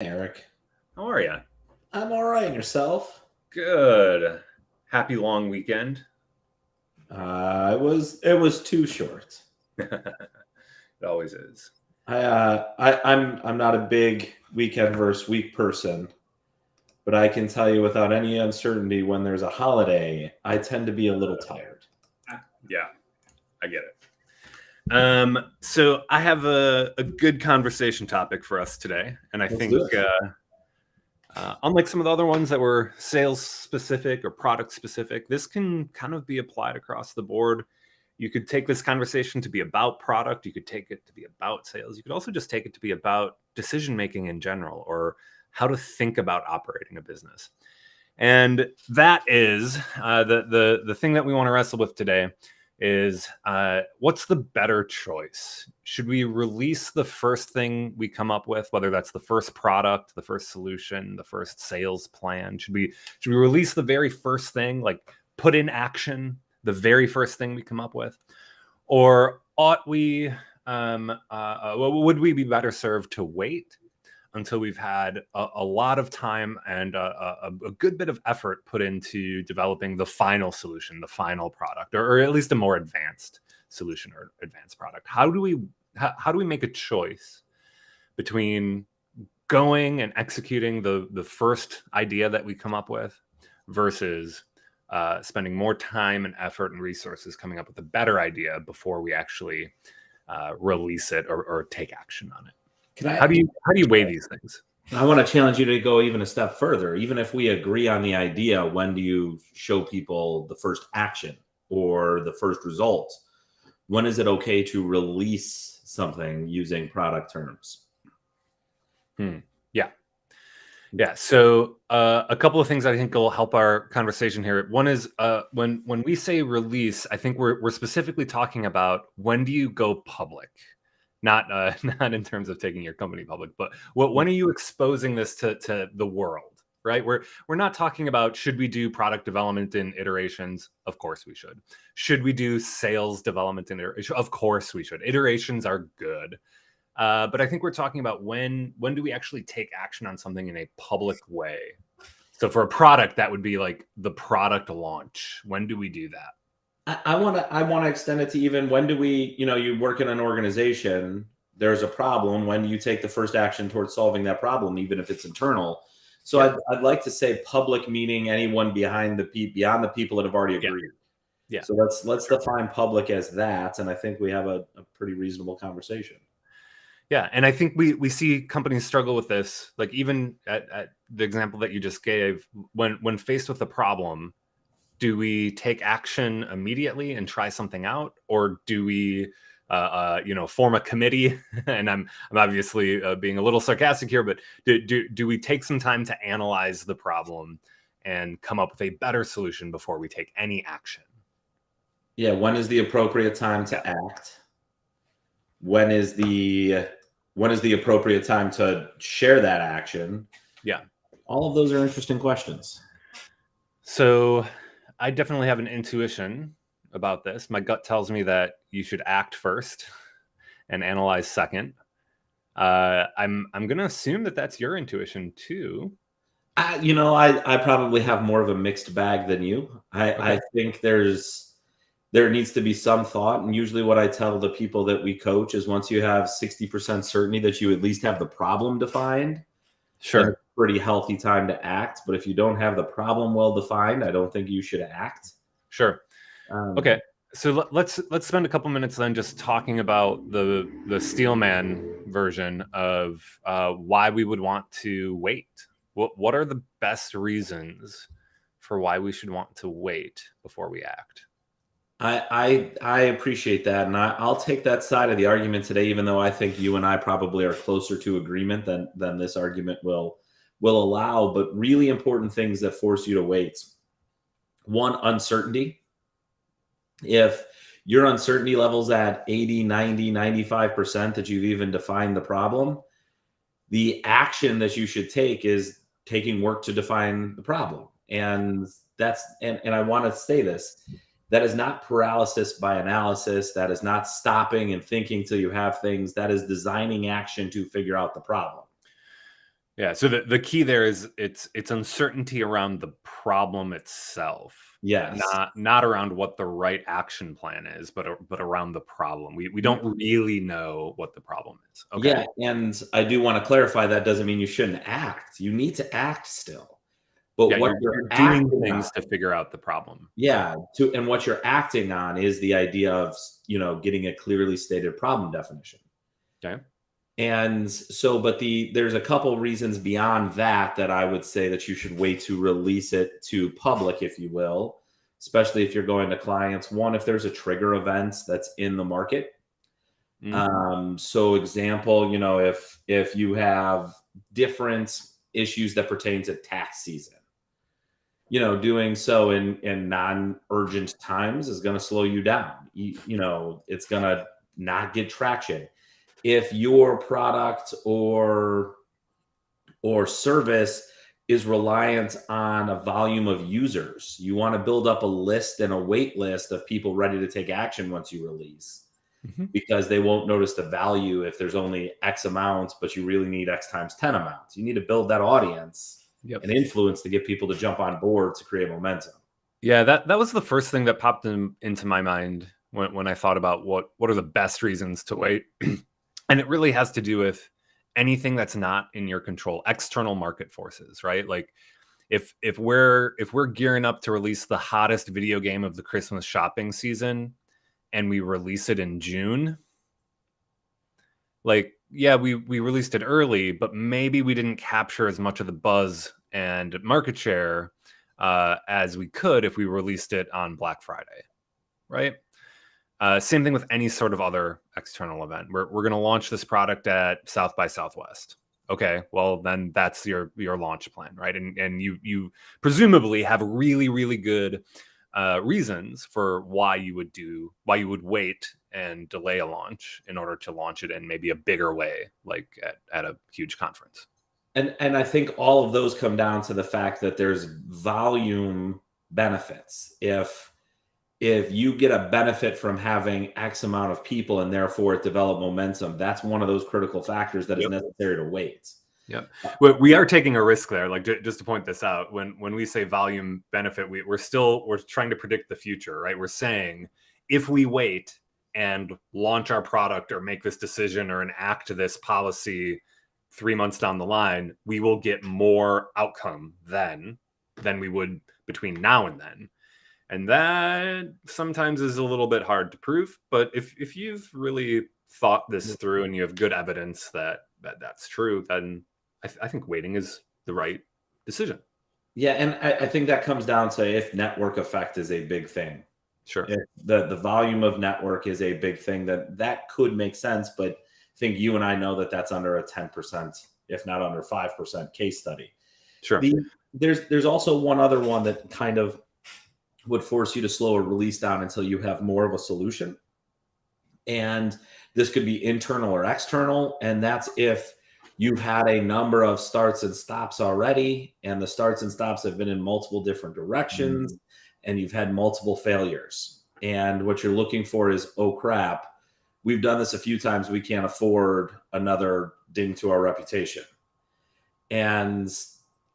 Erik. How are you? I'm all right. And yourself? Good. Happy long weekend. It was too short. It always is. I'm not a big weekend versus week person, but I can tell you without any uncertainty when there's a holiday, I tend to be a little tired. Yeah, I get it. So I have a good conversation topic for us today, and I Let's think do it. unlike some of the other ones that were sales specific or product specific, this can kind of be applied across the board. You could take this conversation to be about product. You could take it to be about sales. You could also just take it to be about decision making in general, or how to think about operating a business. And that is the thing that we want to wrestle with today is what's the better choice? Should we release the first thing we come up with, whether that's the first product, the first solution, the first sales plan? Should we release the very first thing, like put in action the very first thing we come up with? Or ought we, would we be better served to wait until we've had a lot of time and a good bit of effort put into developing the final solution, the final product, or at least a more advanced solution or advanced product? How do we make a choice between going and executing the first idea that we come up with versus spending more time and effort and resources coming up with a better idea before we actually release it or take action on it? How do you weigh these things? I want to challenge you to go even a step further. Even if we agree on the idea, when do you show people the first action or the first result? When is it okay to release something using product terms? Yeah. So a couple of things I think will help our conversation here. One is when we say release, I think we're specifically talking about when do you go public, not not in terms of taking your company public, but when are you exposing this to the world, right? We're not talking about should we do product development in iterations? Of course we should. Should we do sales development in iterations? Of course we should. Iterations are good. But I think we're talking about when do we actually take action on something in a public way? So for a product, that would be like the product launch. When do we do that? I want to extend it to even when do we, you work in an organization, there's a problem. When do you take the first action towards solving that problem, even if it's internal? So Yeah. I'd like to say public, meaning anyone beyond the people that have already agreed. Yeah. So let's define public as that, and I think we have a pretty reasonable conversation. Yeah, and I think we see companies struggle with this. Like even at the example that you just gave, when faced with a problem, do we take action immediately and try something out, or do we form a committee? And I'm obviously being a little sarcastic here, but do we take some time to analyze the problem and come up with a better solution before we take any action? Yeah, when is the appropriate time to act? When is the appropriate time to share that action? Yeah. All of those are interesting questions. So I definitely have an intuition about this. My gut tells me that you should act first and analyze second. I'm going to assume that that's your intuition too. I probably have more of a mixed bag than you. I think there needs to be some thought. And usually what I tell the people that we coach is once you have 60% certainty that you at least have the problem defined, sure, then it's a pretty healthy time to act. But if you don't have the problem well defined, I don't think you should act. Sure. Okay. So let's spend a couple minutes then just talking about the Steelman version of why we would want to wait. What are the best reasons for why we should want to wait before we act? I appreciate that, and I'll take that side of the argument today, even though I think you and I probably are closer to agreement than this argument will allow. But really important things that force you to wait. One, uncertainty. If your uncertainty level's at 80, 90, 95% that you've even defined the problem, the action that you should take is taking work to define the problem. And I want to say this. That is not paralysis by analysis. That is not stopping and thinking till you have things. That is designing action to figure out the problem. Yeah. So the key there is it's uncertainty around the problem itself. Yes. Not around what the right action plan is, but around the problem. We don't really know what the problem is. Okay. Yeah, and I do want to clarify that doesn't mean you shouldn't act. You need to act still. But Yeah, what you're you're doing acting on, things to figure out the problem. Right. yeah, and what you're acting on is the idea of, getting a clearly stated problem definition. Okay. And so, but there's a couple reasons beyond that I would say that you should wait to release it to public, if you will, especially if you're going to clients. One, if there's a trigger event that's in the market. So example, if you have different issues that pertain to tax season, doing so in non-urgent times is going to slow you down. It's going to not get traction. If your product or service is reliant on a volume of users, you want to build up a list and a wait list of people ready to take action once you release, because they won't notice the value if there's only X amounts, but you really need X times 10 amounts. You need to build that audience and influence to get people to jump on board to create momentum. Yeah, that was the first thing that popped into my mind when I thought about what are the best reasons to wait. And it really has to do with anything that's not in your control, external market forces, right? Like if we're gearing up to release the hottest video game of the Christmas shopping season and we release it in June, like, yeah, we released it early, but maybe we didn't capture as much of the buzz and market share as we could if we released it on Black Friday, right? Same thing with any sort of other external event. We're going to launch this product at South by Southwest. Okay, well then that's your launch plan, right? And you presumably have really, really good reasons for why you would wait and delay a launch in order to launch it in maybe a bigger way, like at a huge conference. And I think all of those come down to the fact that there's volume benefits. If you get a benefit from having X amount of people and therefore it develop momentum, that's one of those critical factors that is necessary to wait. Yeah, we are taking a risk there. Like, just to point this out, when we say volume benefit, we're trying to predict the future, right? We're saying if we wait and launch our product or make this decision or enact this policy 3 months down the line, we will get more outcome than we would between now and then. And that sometimes is a little bit hard to prove. But if you've really thought this through and you have good evidence that that's true, then I think waiting is the right decision. Yeah, and I think that comes down to if network effect is a big thing. Sure. If the volume of network is a big thing, that could make sense. But I think you and I know that that's under a 10%, if not under 5% case study. Sure. There's also one other one that kind of would force you to slow a release down until you have more of a solution. And this could be internal or external. And that's if you've had a number of starts and stops already, and the starts and stops have been in multiple different directions, and you've had multiple failures. And what you're looking for is, oh crap, we've done this a few times. We can't afford another ding to our reputation. And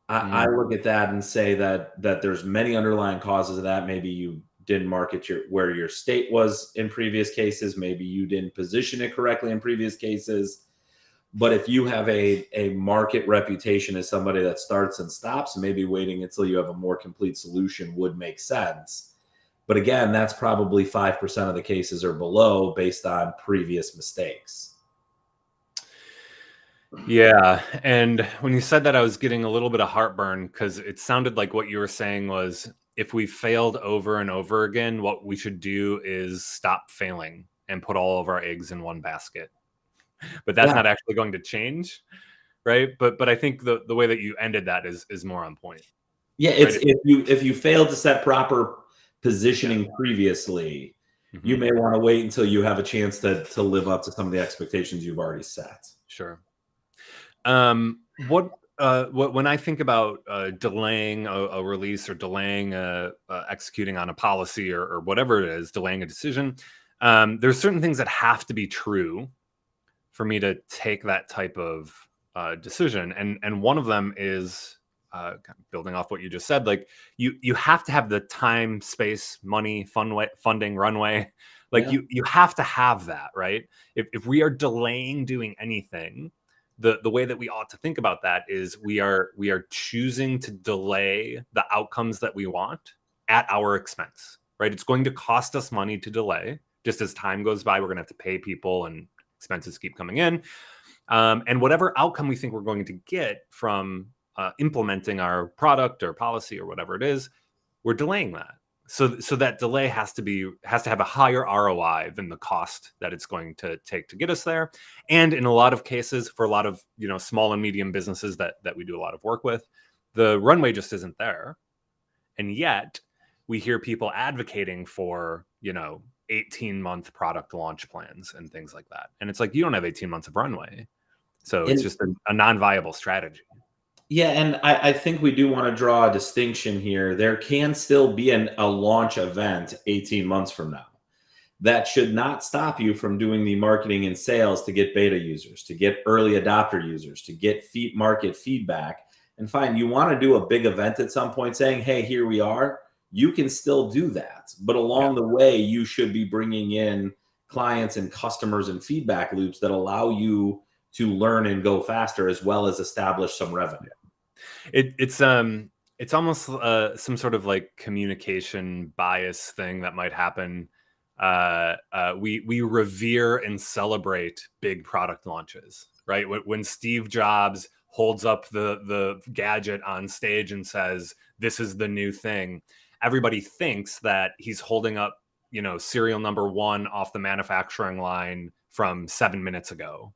I look at that and say that there's many underlying causes of that. Maybe you didn't market where your state was in previous cases. Maybe you didn't position it correctly in previous cases. But if you have a market reputation as somebody that starts and stops, maybe waiting until you have a more complete solution would make sense. But again, that's probably 5% of the cases or below based on previous mistakes. Yeah. And when you said that, I was getting a little bit of heartburn because it sounded like what you were saying was if we failed over and over again, what we should do is stop failing and put all of our eggs in one basket. But that's not actually going to change, right? But I think the way that you ended that is more on point. Yeah, it's right? if you failed to set proper positioning previously, you may want to wait until you have a chance to live up to some of the expectations you've already set. Sure. What when I think about delaying a release or delaying executing on a policy or whatever it is, delaying a decision, there's certain things that have to be true for me to take that type of decision, and one of them is kind of building off what you just said. Like you have to have the time, space, money, funding, runway. Like Yeah. you have to have that, right? If we are delaying doing anything, the way that we ought to think about that is we are choosing to delay the outcomes that we want at our expense, right? It's going to cost us money to delay. Just as time goes by, we're going to have to pay people and expenses keep coming in. And whatever outcome we think we're going to get from implementing our product or policy or whatever it is, we're delaying that. So that delay has to have a higher ROI than the cost that it's going to take to get us there. And in a lot of cases, for a lot of small and medium businesses that we do a lot of work with, the runway just isn't there. And yet we hear people advocating for 18-month product launch plans and things like that. And it's like, you don't have 18 months of runway. So it's just a non-viable strategy. Yeah, and I think we do want to draw a distinction here. There can still be a launch event 18 months from now. That should not stop you from doing the marketing and sales to get beta users, to get early adopter users, to get market feedback. And fine, you want to do a big event at some point saying, hey, here we are. You can still do that. But along the way, you should be bringing in clients and customers and feedback loops that allow you to learn and go faster, as well as establish some revenue. It's almost some sort of like communication bias thing that might happen. We revere and celebrate big product launches, right? When Steve Jobs holds up the gadget on stage and says, "This is the new thing," everybody thinks that he's holding up, serial number 1 off the manufacturing line from 7 minutes ago.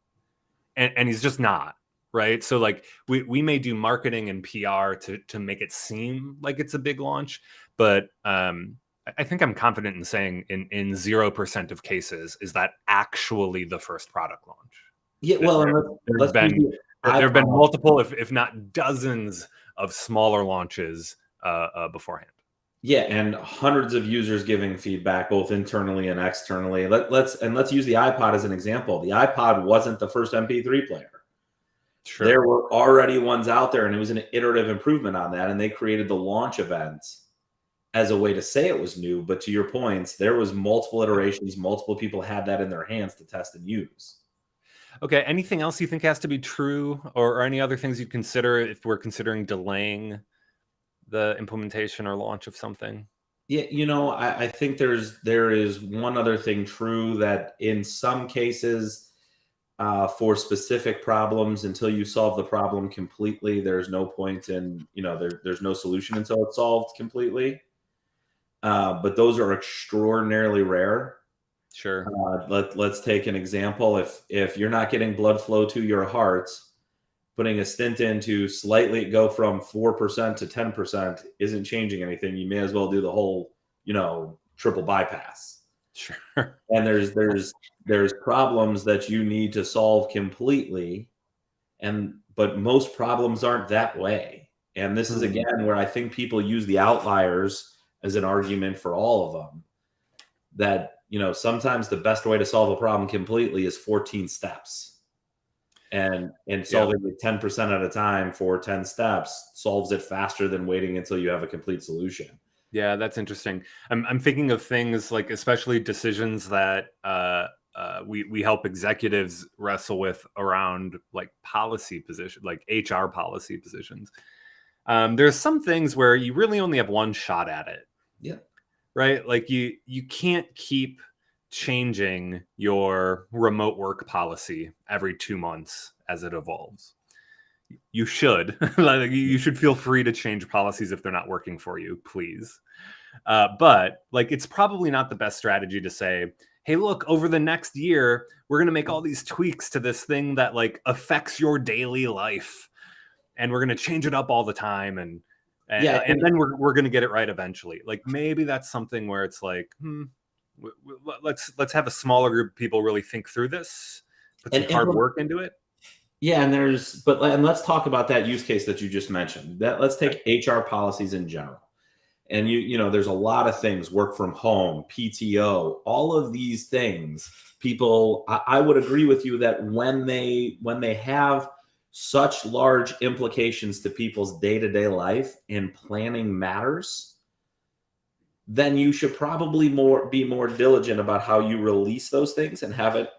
And he's just not, right? So like we may do marketing and PR to make it seem like it's a big launch, but I think I'm confident in saying in 0% of cases is that actually the first product launch. Yeah, well, there have been multiple, if not dozens, of smaller launches beforehand. Yeah, and hundreds of users giving feedback both internally and externally. Let's use the iPod as an example. The iPod wasn't the first MP3 player. Sure. There were already ones out there, and it was an iterative improvement on that, and they created the launch events as a way to say it was new. But to your points, there was multiple iterations, multiple people had that in their hands to test and use. Okay, anything else you think has to be true, or any other things you consider if we're considering delaying the implementation or launch of something? Yeah, I think there is one other thing true, that in some cases, for specific problems, until you solve the problem completely, there's no point in, there's no solution until it's solved completely. But those are extraordinarily rare. Sure. Let's take an example. If you're not getting blood flow to your heart, putting a stent in to slightly go from 4% to 10% isn't changing anything. You may as well do the whole, triple bypass. Sure. And there's problems that you need to solve completely, but most problems aren't that way. And this is again where I think people use the outliers as an argument for all of them. That sometimes the best way to solve a problem completely is 14 steps. And solving it 10% at a time for 10 steps solves it faster than waiting until you have a complete solution. Yeah, that's interesting. I'm thinking of things like, especially decisions that we help executives wrestle with around like policy position, like HR policy positions. There's some things where you really only have one shot at it. Yeah. Right. Like you can't keep changing your remote work policy every 2 months as it evolves. You should you should feel free to change policies if they're not working for you, please. But like, it's probably not the best strategy to say, hey, look, over the next year, we're going to make all these tweaks to this thing that like affects your daily life, and we're going to change it up all the time. And then we're going to get it right eventually. Like, maybe that's something where it's like, let's have a smaller group of people really think through this, put some hard work into it. Yeah, and let's talk about that use case that you just mentioned. Let's take HR policies in general. And there's a lot of things: work from home, PTO, all of these things. People, I would agree with you that when they have such large implications to people's day-to-day life and planning matters, then you should probably be more diligent about how you release those things and have it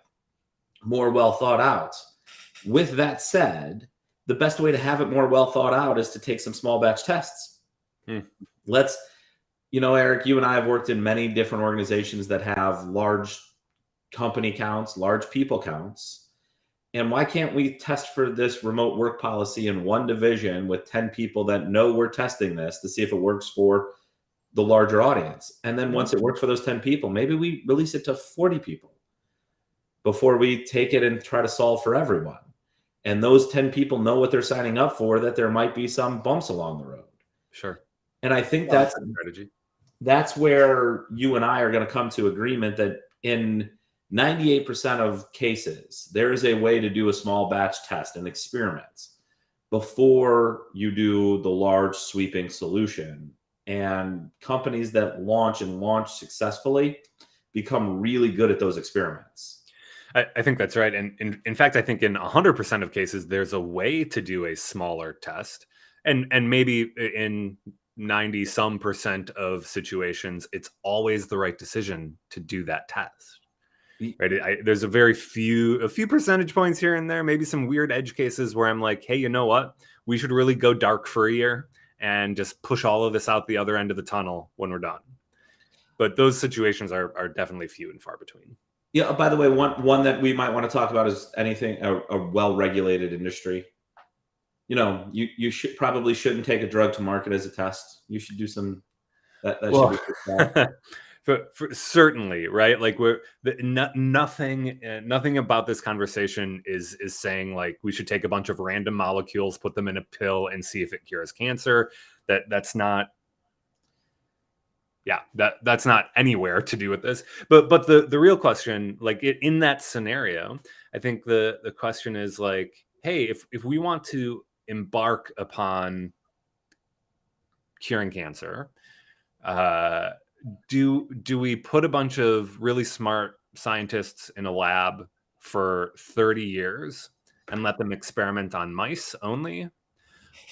more well thought out. With that said, the best way to have it more well thought out is to take some small batch tests. Let's, Erik, you and I have worked in many different organizations that have large company counts, large people counts. And why can't we test for this remote work policy in one division with 10 people that know we're testing this to see if it works for the larger audience? And then once it works for those 10 people, maybe we release it to 40 people before we take it and try to solve for everyone. And those 10 people know what they're signing up for, that there might be some bumps along the road. Sure. And I think that's strategy. That's where you and I are going to come to agreement that in 98% of cases, there is a way to do a small batch test and experiments before you do the large sweeping solution. And companies that launch successfully become really good at those experiments. I think that's right. And in fact, I think in 100% of cases, there's a way to do a smaller test. And maybe in 90% of situations, it's always the right decision to do that test. Right? There's a few percentage points here and there, maybe some weird edge cases where I'm like, hey, you know what? We should really go dark for a year and just push all of this out the other end of the tunnel when we're done. But those situations are definitely few and far between. Yeah. By the way, one that we might want to talk about is a well-regulated industry. You shouldn't take a drug to market as a test. You should do some. Should be for certainly, right? Like nothing about this conversation is saying like we should take a bunch of random molecules, put them in a pill, and see if it cures cancer. That's not. Yeah, that's not anywhere to do with this. But the real question, like in that scenario, I think the question is like, hey, if we want to embark upon curing cancer, do we put a bunch of really smart scientists in a lab for 30 years and let them experiment on mice only?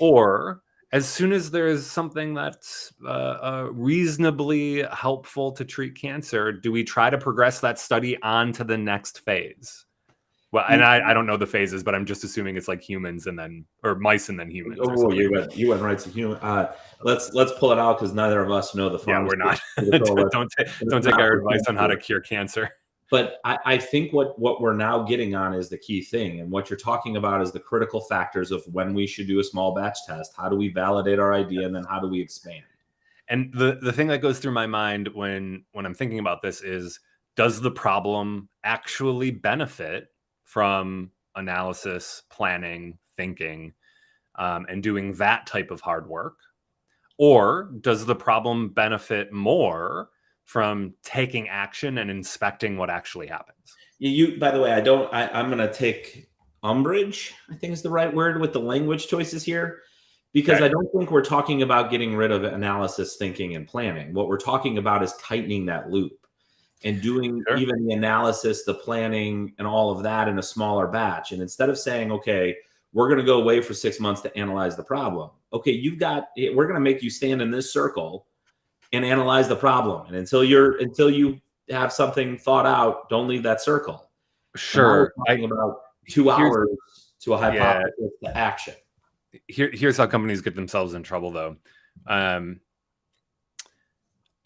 Or as soon as there's something that's reasonably helpful to treat cancer, do we try to progress that study on to the next phase? Well, and I don't know the phases, but I'm just assuming it's like humans and then, or mice and then humans. Oh, you went right to human. Let's pull it out because neither of us know the. Yeah, we're not. don't take our advice on how to cure cancer. But I think what we're now getting on is the key thing. And what you're talking about is the critical factors of when we should do a small batch test. How do we validate our idea? And then how do we expand? And the thing that goes through my mind when I'm thinking about this is, does the problem actually benefit from analysis, planning, thinking, and doing that type of hard work? Or does the problem benefit more from taking action and inspecting what actually happens? By the way, I'm going to take umbrage, I think is the right word, with the language choices here, because I don't think we're talking about getting rid of analysis, thinking, and planning. What we're talking about is tightening that loop and doing even the analysis, the planning, and all of that in a smaller batch. And instead of saying, okay, we're going to go away for 6 months to analyze the problem. Okay, we're going to make you stand in this circle and analyze the problem. And until you have something thought out, don't leave that circle. Sure. I'm talking about 2 hours to a hypothesis to action. Here's how companies get themselves in trouble, though. I'm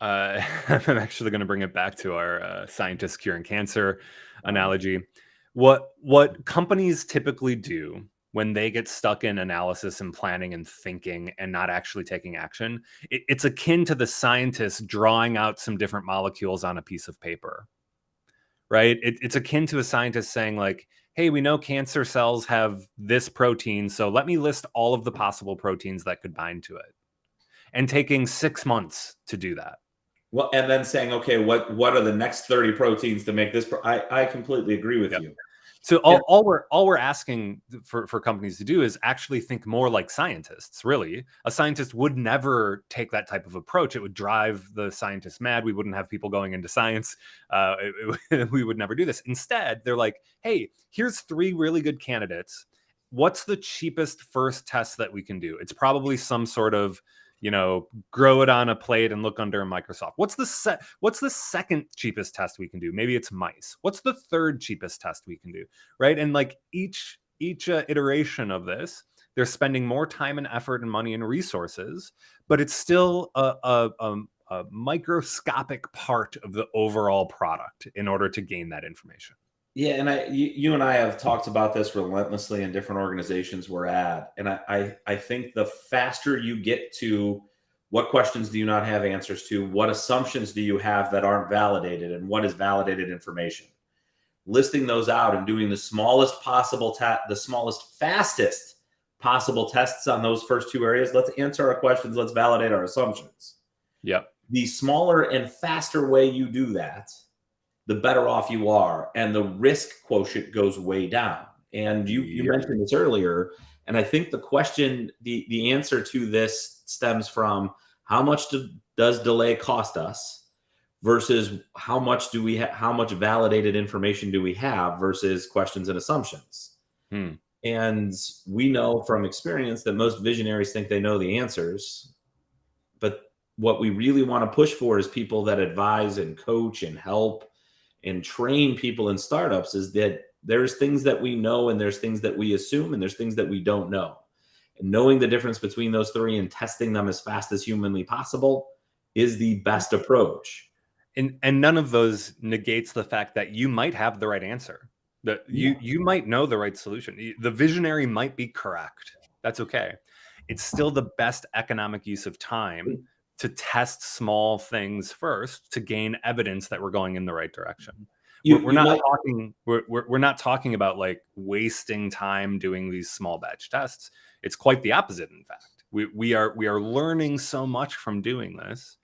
actually going to bring it back to our scientists curing cancer analogy. What companies typically do when they get stuck in analysis and planning and thinking and not actually taking action, it's akin to the scientists drawing out some different molecules on a piece of paper, right? It's akin to a scientist saying like, hey, we know cancer cells have this protein, so let me list all of the possible proteins that could bind to it. And taking 6 months to do that. Well, and then saying, okay, what are the next 30 proteins to make this? I completely agree with you. So all we're asking for companies to do is actually think more like scientists. Really, a scientist would never take that type of approach. It would drive the scientists mad. We wouldn't have people going into science. We would never do this. Instead, they're like, hey, here's 3 really good candidates. what's the cheapest first test that we can do? It's probably some sort of, grow it on a plate and look under a microscope. What's the second cheapest test we can do? Maybe it's mice. What's the third cheapest test we can do? Right. And like each iteration of this, they're spending more time and effort and money and resources, but it's still a microscopic part of the overall product in order to gain that information. Yeah, and you and I have talked about this relentlessly in different organizations we're at, and I think the faster you get to what questions do you not have answers to, what assumptions do you have that aren't validated, and what is validated information, listing those out and doing the smallest possible the smallest, fastest possible tests on those first two areas. Let's answer our questions. Let's validate our assumptions. Yep. The smaller and faster way you do that, the better off you are, and the risk quotient goes way down. And you mentioned this earlier, and I think the question, the answer to this stems from how much does delay cost us versus how much validated information do we have versus questions and assumptions. And we know from experience that most visionaries think they know the answers, but what we really want to push for is people that advise and coach and help and train people in startups, is that there's things that we know and there's things that we assume and there's things that we don't know. And knowing the difference between those three and testing them as fast as humanly possible is the best approach. And none of those negates the fact that you might have the right answer. That you might know the right solution. The visionary might be correct. That's okay. It's still the best economic use of time to test small things first to gain evidence that we're going in the right direction. We're not talking about like wasting time doing these small batch tests. It's quite the opposite. In fact, we are learning so much from doing this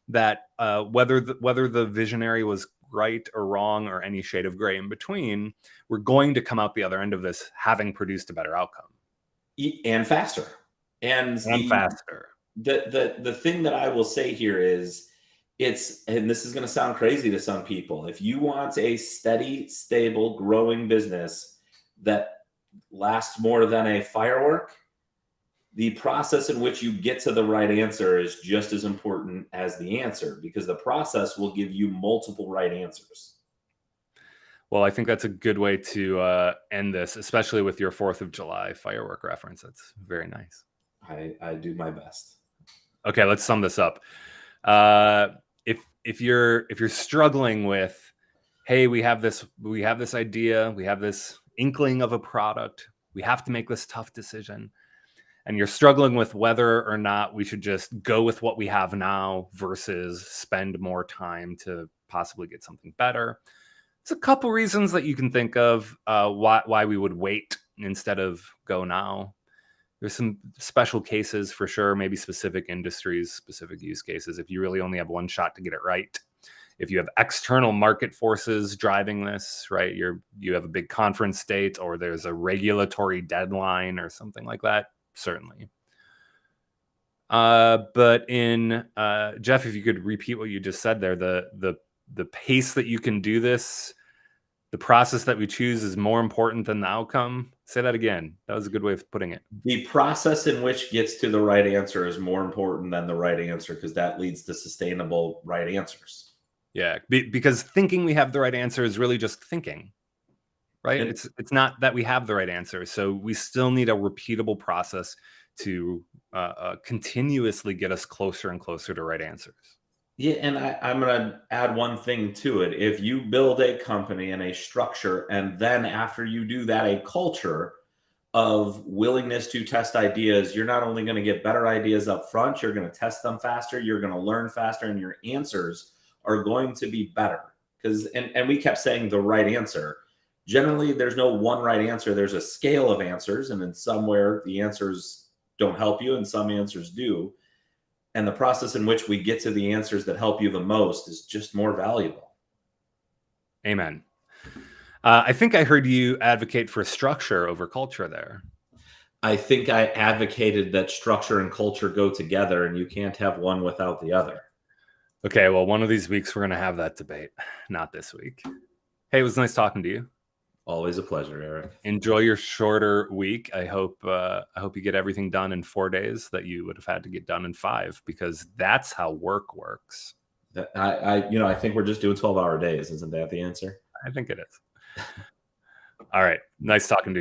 that whether the visionary was right or wrong or any shade of gray in between, we're going to come out the other end of this having produced a better outcome and faster and faster. The thing that I will say here is and this is going to sound crazy to some people, if you want a steady, stable, growing business that lasts more than a firework, the process in which you get to the right answer is just as important as the answer, because the process will give you multiple right answers. Well, I think that's a good way to end this, especially with your 4th of July firework reference. That's very nice. I do my best. Okay, let's sum this up. If you're struggling with, hey, we have this idea, we have this inkling of a product, we have to make this tough decision, and you're struggling with whether or not we should just go with what we have now versus spend more time to possibly get something better, there's a couple reasons that you can think of why we would wait instead of go now. There's some special cases for sure, maybe specific industries, specific use cases. If you really only have one shot to get it right, if you have external market forces driving this, right? You have a big conference date or there's a regulatory deadline or something like that, certainly. But in Jeff, if you could repeat what you just said there, the pace that you can do this, the process that we choose is more important than the outcome. Say that again. That was a good way of putting it. The process in which gets to the right answer is more important than the right answer, because that leads to sustainable right answers. Yeah, because thinking we have the right answer is really just thinking, right? It's not that we have the right answer. So we still need a repeatable process to continuously get us closer and closer to right answers. Yeah, and I'm going to add one thing to it. If you build a company and a structure, and then after you do that, a culture of willingness to test ideas, you're not only going to get better ideas up front, you're going to test them faster, you're going to learn faster, and your answers are going to be better. Because and we kept saying the right answer. Generally, there's no one right answer. There's a scale of answers, and in somewhere the answers don't help you and some answers do. And the process in which we get to the answers that help you the most is just more valuable. Amen. I think I heard you advocate for structure over culture there. I think I advocated that structure and culture go together, and you can't have one without the other. Okay, well, one of these weeks we're going to have that debate. Not this week. Hey, it was nice talking to you. Always a pleasure, Erik. Enjoy your shorter week. I hope you get everything done in 4 days that you would have had to get done in 5, because that's how work works. I think we're just doing 12-hour days. Isn't that the answer? I think it is. All right. Nice talking to you.